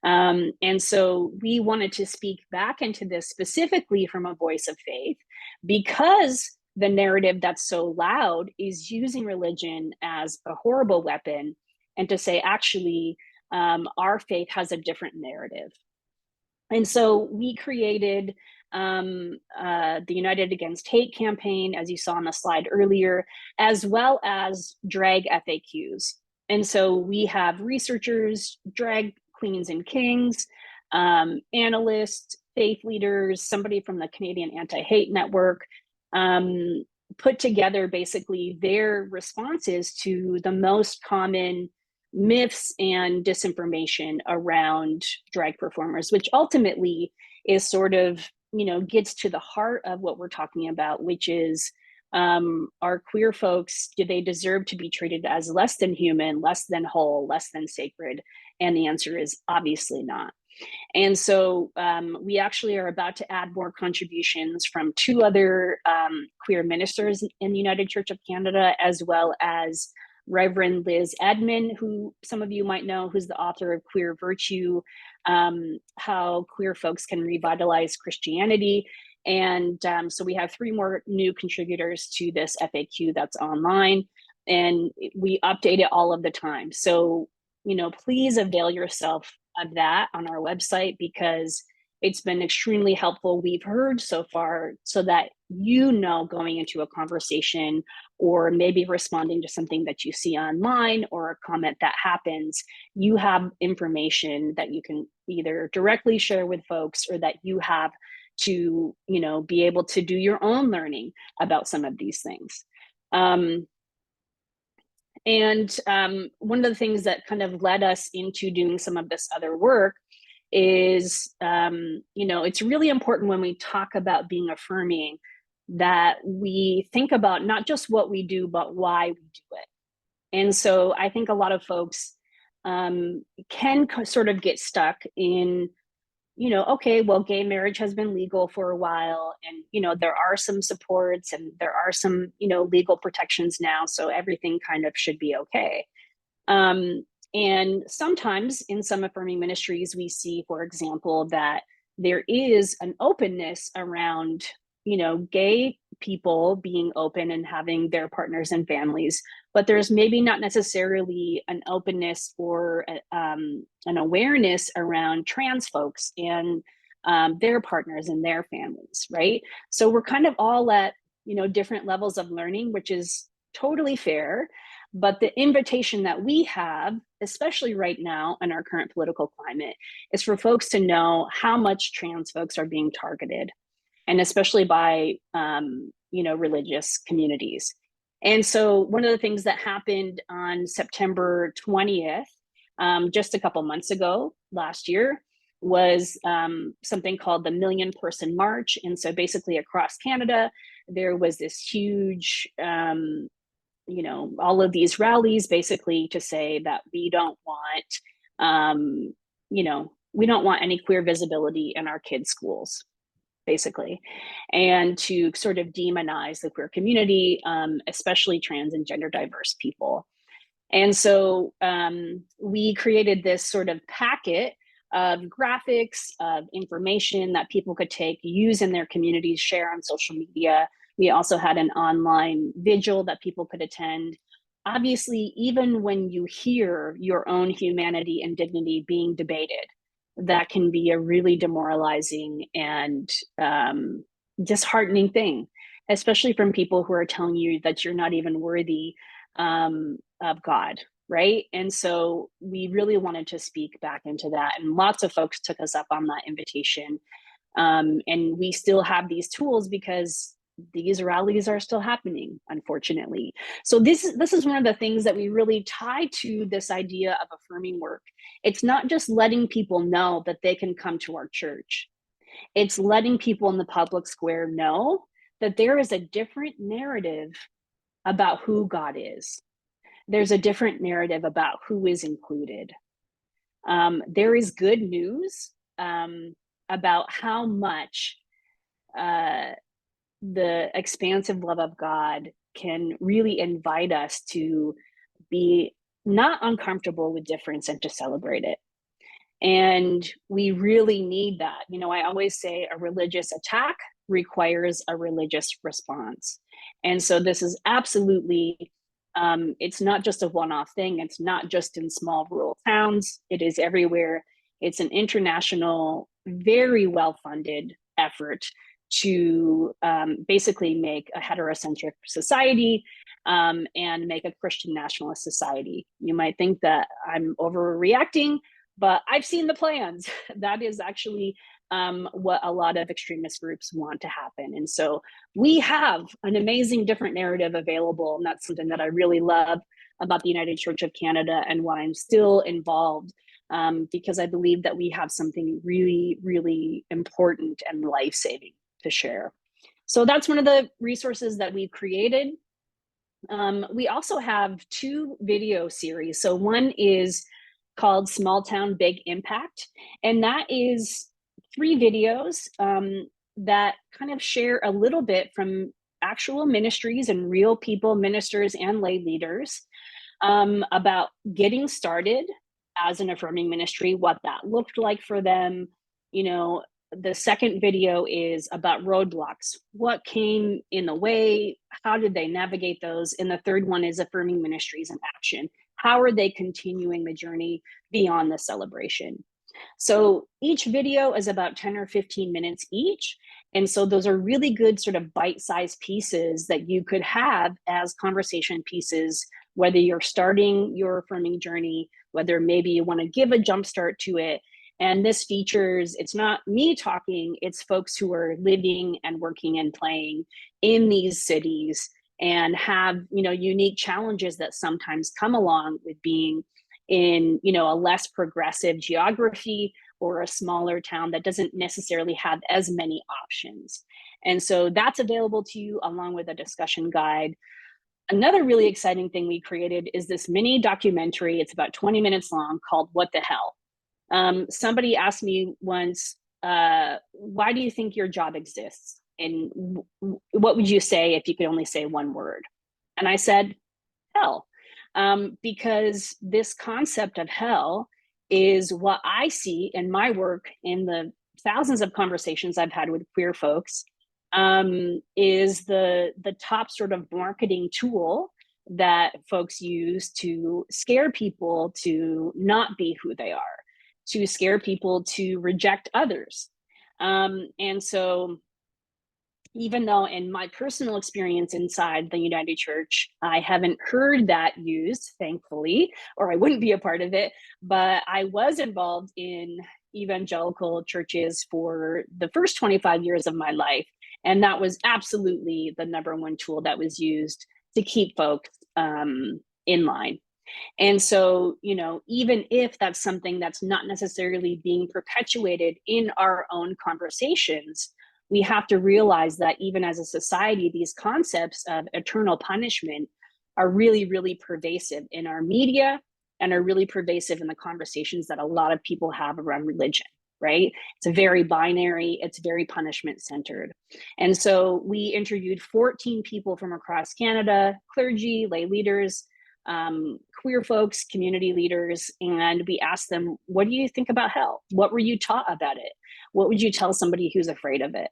And so we wanted to speak back into this specifically from a voice of faith, because the narrative that's so loud is using religion as a horrible weapon, and to say, actually, our faith has a different narrative. And so we created the United Against Hate campaign, as you saw on the slide earlier, as well as drag FAQs. And so we have researchers, drag queens and kings, analysts, faith leaders, somebody from the Canadian Anti-Hate Network, put together basically their responses to the most common myths and disinformation around drag performers, which ultimately is sort of, gets to the heart of what we're talking about, which is, are queer folks, do they deserve to be treated as less than human, less than whole, less than sacred? And the answer is obviously not. And so we actually are about to add more contributions from two other queer ministers in the United Church of Canada, as well as Reverend Liz Edmond, who some of you might know, who's the author of Queer Virtue, How Queer Folks Can Revitalize Christianity. And so we have 3 more new contributors to this FAQ that's online, and we update it all of the time. So, please avail yourself of that on our website, because it's been extremely helpful. We've heard so far, so that going into a conversation, or maybe responding to something that you see online or a comment that happens, you have information that you can either directly share with folks, or that you have to be able to do your own learning about some of these things. And one of the things that kind of led us into doing some of this other work is, it's really important when we talk about being affirming, that we think about not just what we do, but why we do it. And so I think a lot of folks can sort of get stuck in, okay, well, gay marriage has been legal for a while, and, there are some supports, and there are some, legal protections now, so everything kind of should be okay. And sometimes in some affirming ministries, we see, for example, that there is an openness around, gay people being open and having their partners and families, but there's maybe not necessarily an openness or an awareness around trans folks and their partners and their families, right? So we're kind of all at, different levels of learning, which is totally fair. But the invitation that we have, especially right now in our current political climate, is for folks to know how much trans folks are being targeted, and especially by, religious communities. And so one of the things that happened on September 20th, just a couple months ago, last year, was something called the Million Person March. And so basically across Canada, there was this huge, you know, all of these rallies basically to say that we don't want, you know, we don't want any queer visibility in our kids' schools, basically, and to sort of demonize the queer community, especially trans and gender diverse people. And so we created this sort of packet of graphics, of information that people could take, use in their communities, share on social media. We also had an online vigil that people could attend. Obviously, even when you hear your own humanity and dignity being debated, that can be a really demoralizing and disheartening thing, especially from people who are telling you that you're not even worthy of God, right? And so we really wanted to speak back into that, and lots of folks took us up on that invitation. And we still have these tools because these rallies are still happening, unfortunately. So this is one of the things that we really tie to this idea of affirming work. It's not just letting people know that they can come to our church. It's letting people in the public square know that there is a different narrative about who God is. There's a different narrative about who is included. There is good news about how much the expansive love of God can really invite us to be not uncomfortable with difference and to celebrate it. And we really need that. You know, I always say a religious attack requires a religious response. And so this is absolutely, it's not just a one-off thing. It's not just in small rural towns. It is everywhere. It's an international, very well-funded effort to basically make a heterocentric society and make a Christian nationalist society. You might think that I'm overreacting, but I've seen the plans. That is actually what a lot of extremist groups want to happen. And so we have an amazing different narrative available. And that's something that I really love about the United Church of Canada and why I'm still involved, because I believe that we have something really, really important and life-saving to share. So that's one of the resources that we've created. We also have 2 video series. So one is called Small Town Big Impact, and that is 3 videos that kind of share a little bit from actual ministries and real people, ministers and lay leaders, about getting started as an affirming ministry, what that looked like for them. You know, the second video is about roadblocks. What came in the way? How did they navigate those? And the third one is affirming ministries in action. How are they continuing the journey beyond the celebration? So each video is about 10 or 15 minutes each. And so those are really good sort of bite-sized pieces that you could have as conversation pieces, whether you're starting your affirming journey, whether maybe you want to give a jump start to it. And this features, it's not me talking, it's folks who are living and working and playing in these cities and have, you know, unique challenges that sometimes come along with being in, you know, a less progressive geography or a smaller town that doesn't necessarily have as many options. And so that's available to you along with a discussion guide. Another really exciting thing we created is this mini documentary. It's about 20 minutes long, called What the Hell? Somebody asked me once, why do you think your job exists? And what would you say if you could only say one word? And I said, hell. Because this concept of hell is what I see in my work, in the thousands of conversations I've had with queer folks, is the top sort of marketing tool that folks use to scare people to not be who they are, to scare people to reject others. And so even though in my personal experience inside the United Church, I haven't heard that used, thankfully, or I wouldn't be a part of it, but I was involved in evangelical churches for the first 25 years of my life. And that was absolutely the #1 tool that was used to keep folks in line. And so, you know, even if that's something that's not necessarily being perpetuated in our own conversations, we have to realize that even as a society, these concepts of eternal punishment are really, really pervasive in our media and are really pervasive in the conversations that a lot of people have around religion, right? It's a very binary, it's very punishment centered. And so we interviewed 14 people from across Canada, clergy, lay leaders, queer folks, community leaders, and we asked them, what do you think about hell? What were you taught about it? What would you tell somebody who's afraid of it?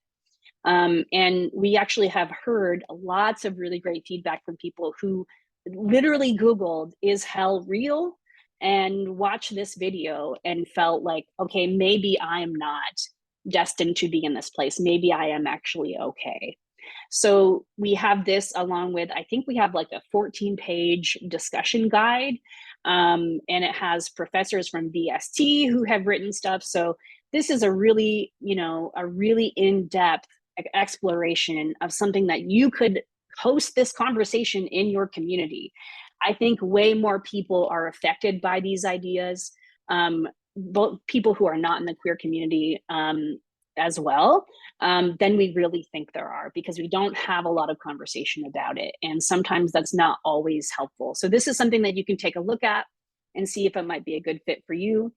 And we actually have heard lots of really great feedback from people who literally Googled, is hell real? And watched this video and felt like, okay, maybe I'm not destined to be in this place. Maybe I am actually okay. So we have this along with, I think we have like a 14-page discussion guide, and it has professors from BST who have written stuff. So this is a really, you know, a really in-depth exploration of something that you could host this conversation in your community. I think way more people are affected by these ideas, both people who are not in the queer community as well, than we really think there are, because we don't have a lot of conversation about it. And sometimes that's not always helpful. So this is something that you can take a look at and see if it might be a good fit for you.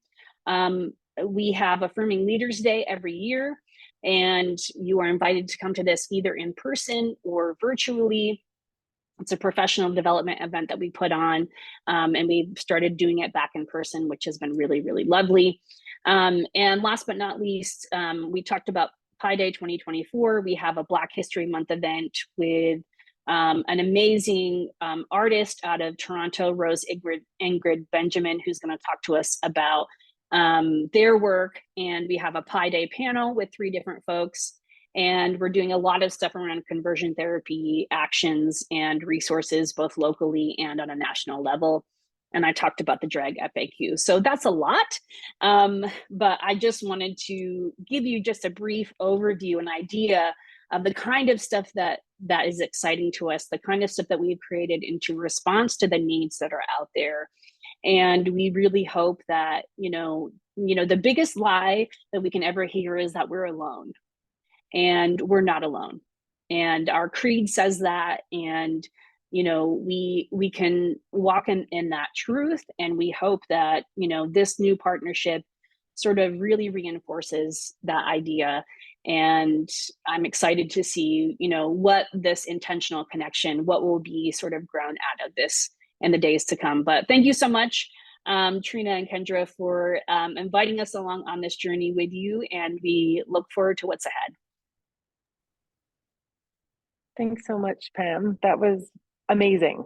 We have Affirming Leaders Day every year, and you are invited to come to this either in person or virtually. It's a professional development event that we put on, and we've started doing it back in person, which has been really, really lovely. And last but not least, we talked about Pi Day 2024. We have a Black History Month event with an amazing artist out of Toronto, Rose Ingrid Benjamin, who's going to talk to us about their work. And we have a Pi Day panel with 3 different folks. And we're doing a lot of stuff around conversion therapy actions and resources, both locally and on a national level. And I talked about the drag FAQ. So that's a lot. But I just wanted to give you just a brief overview, an idea of the kind of stuff that is exciting to us, the kind of stuff that we've created into response to the needs that are out there. And we really hope that, you know, the biggest lie that we can ever hear is that we're alone. And we're not alone. And our creed says that, and you know, we can walk in that truth. And we hope that, you know, this new partnership sort of really reinforces that idea. And I'm excited to see, you know, what this intentional connection, what will be sort of grown out of this in the days to come. But thank you so much, Trina and Kendra, for inviting us along on this journey with you. And we look forward to what's ahead. Thanks so much, Pam. That was amazing.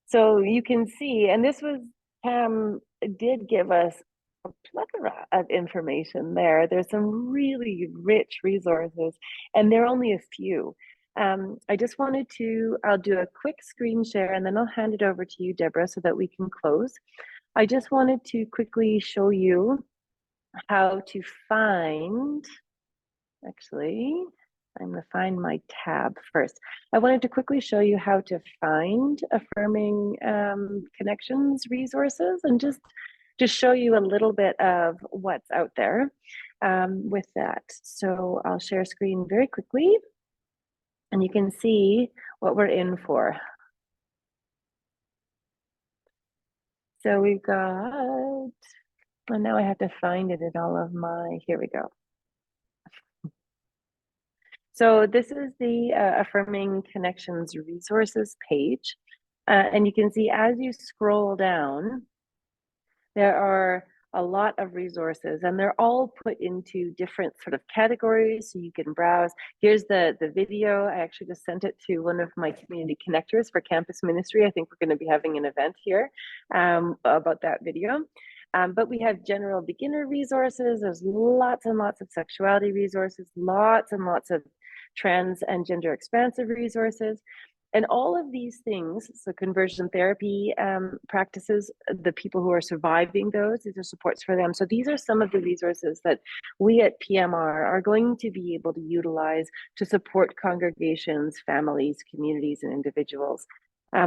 So you can see, and this was, Pam did give us a plethora of information there. There's some really rich resources, and there are only a few. I just wanted to, I'll do a quick screen share and then I'll hand it over to you, Deborah, so that we can close. I just wanted to quickly show you how to find, actually, I'm going to find my tab first. I wanted to quickly show you how to find Affirming Connections resources, and just show you a little bit of what's out there with that. So I'll share screen very quickly, and you can see what we're in for. So we've got, and now I have to find it in all of my, here we go. So this is the Affirming Connections resources page. And you can see as you scroll down, there are a lot of resources, and they're all put into different sort of categories so you can browse. Here's the video. I actually just sent it to one of my community connectors for campus ministry. I think we're going to be having an event here about that video. But we have general beginner resources. There's lots and lots of sexuality resources, lots and lots of trans and gender expansive resources. And all of these things, so conversion therapy practices, the people who are surviving those, these are supports for them. So these are some of the resources that we at PMR are going to be able to utilize to support congregations, families, communities, and individuals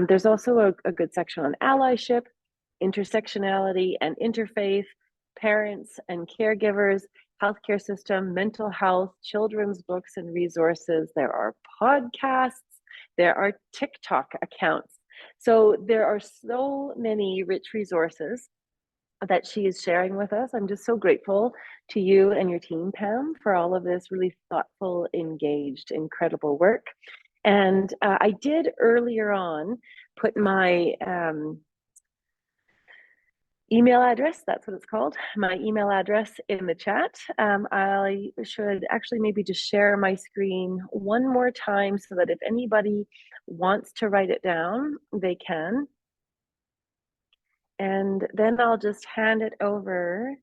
There's also a good section on allyship, intersectionality and interfaith, parents and caregivers, healthcare system, mental health, children's books and resources. There are podcasts, there are TikTok accounts. So there are so many rich resources that she is sharing with us. I'm just so grateful to you and your team, Pam, for all of this really thoughtful, engaged, incredible work. And I did earlier on put my email address, that's what it's called, my email address in the chat. I should actually maybe just share my screen one more time so that if anybody wants to write it down, they can. And then I'll just hand it over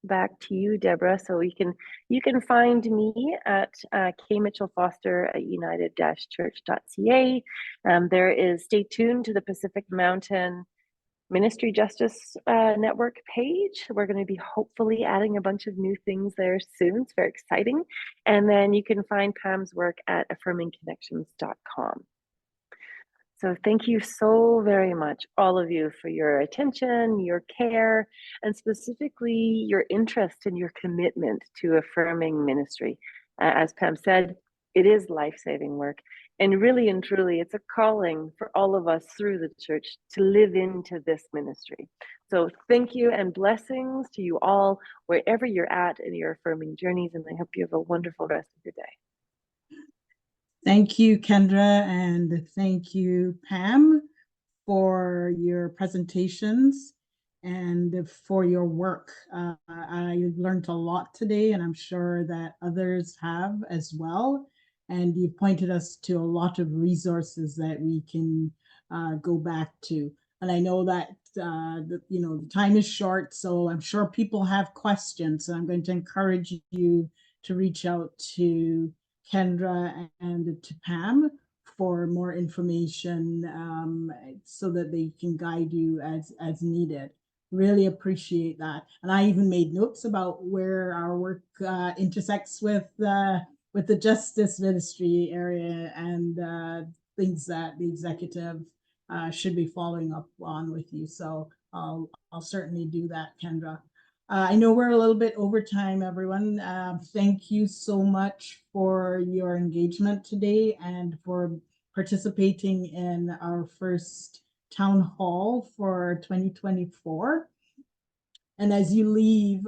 back to you, Deborah, so you can find me at kmitchellfoster@united-church.ca. There is, stay tuned to the Pacific Mountain Ministry Justice Network page. We're going to be hopefully adding a bunch of new things there soon. It's very exciting. And then you can find Pam's work at affirmingconnections.com. So thank you so very much, all of you, for your attention, your care, and specifically your interest and your commitment to affirming ministry. As Pam said, it is life-saving work. And really and truly, it's a calling for all of us through the church to live into this ministry. So thank you and blessings to you all, wherever you're at in your affirming journeys. And I hope you have a wonderful rest of your day. Thank you, Kendra, and thank you, Pam, for your presentations and for your work. I learned a lot today, and I'm sure that others have as well. And you pointed us to a lot of resources that we can go back to. And I know that the time is short, so I'm sure people have questions. So I'm going to encourage you to reach out to Kendra and to Pam for more information so that they can guide you as needed. Really appreciate that. And I even made notes about where our work intersects with the justice ministry area and things that the executive should be following up on with you. So I'll certainly do that, Kendra. I know we're a little bit over time, everyone. Thank you so much for your engagement today and for participating in our first town hall for 2024. And as you leave,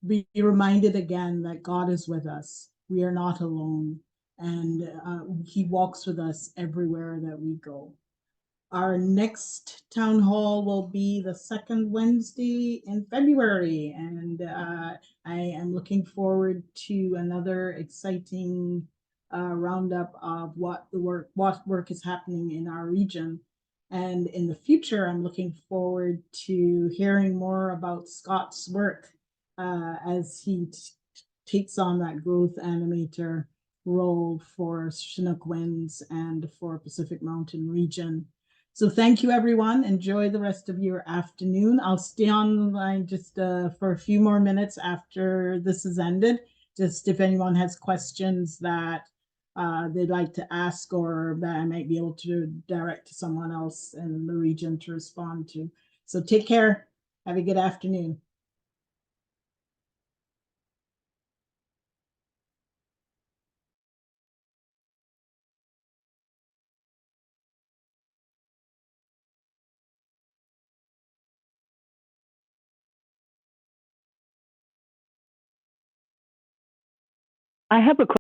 be reminded again that God is with us. We are not alone, and He walks with us everywhere that we go. Our next town hall will be the second Wednesday in February, and I am looking forward to another exciting roundup of what work is happening in our region. And in the future, I'm looking forward to hearing more about Scott's work as he takes on that growth animator role for Chinook Winds and for Pacific Mountain region. So thank you, everyone. Enjoy the rest of your afternoon. I'll stay online just for a few more minutes after this is ended, just if anyone has questions that they'd like to ask or that I might be able to direct to someone else in the region to respond to. So take care. Have a good afternoon. I have a